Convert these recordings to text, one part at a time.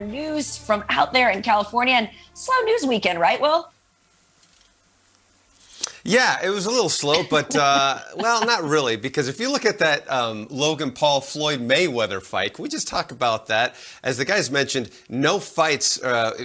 News from out there in California, and slow news weekend, right, Will? Yeah, it was a little slow, but, well, not really, because if you look at that Logan Paul Floyd Mayweather fight, can we just talk about that? As the guys mentioned, no fights,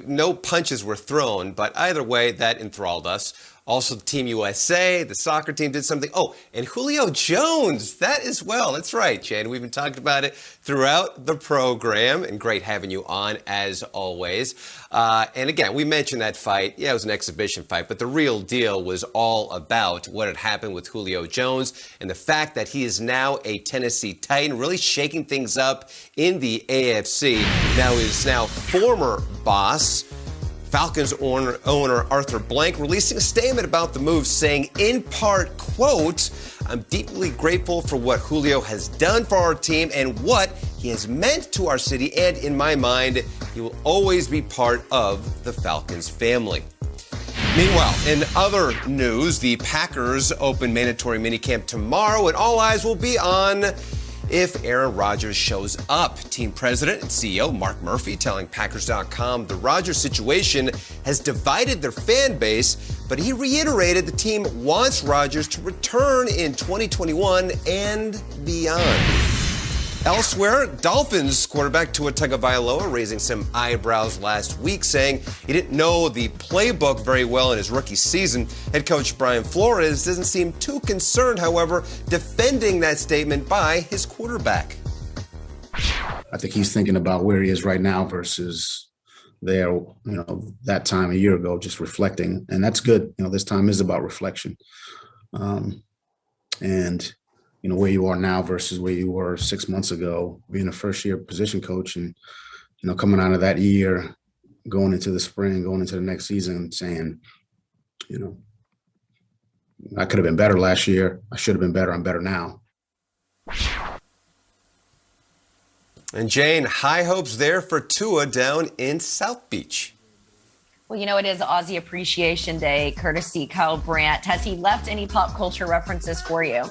no punches were thrown, but either way, that enthralled us. Also, Team USA, the soccer team did something. Oh, and Julio Jones, that as well. That's right, Jane. We've been talking about it throughout the program, and great having you on as always. And again, we mentioned that fight. Yeah, it was an exhibition fight, but the real deal was all about what had happened with Julio Jones and the fact that he is now a Tennessee Titan, really shaking things up in the AFC. Now, his former boss, Falcons owner Arthur Blank, releasing a statement about the move, saying in part, quote, "I'm deeply grateful for what Julio has done for our team and what he has meant to our city, and in my mind, he will always be part of the Falcons family." Meanwhile, in other news, the Packers open mandatory minicamp tomorrow, and all eyes will be on if Aaron Rodgers shows up. Team president and CEO Mark Murphy telling Packers.com the Rodgers situation has divided their fan base, but he reiterated the team wants Rodgers to return in 2021 and beyond. Elsewhere, Dolphins quarterback Tua Tagovailoa raising some eyebrows last week, saying he didn't know the playbook very well in his rookie season. Head coach Brian Flores doesn't seem too concerned, however, defending that statement by his quarterback. I think he's thinking about where he is right now versus there, that time a year ago, just reflecting. And that's good. This time is about reflection. Where you are now versus where you were 6 months ago, being a first-year position coach and, coming out of that year, going into the spring, going into the next season, saying, I could have been better last year. I should have been better. I'm better now. And Jane, high hopes there for Tua down in South Beach. Well, it is Aussie Appreciation Day, courtesy Kyle Brandt. Has he left any pop culture references for you?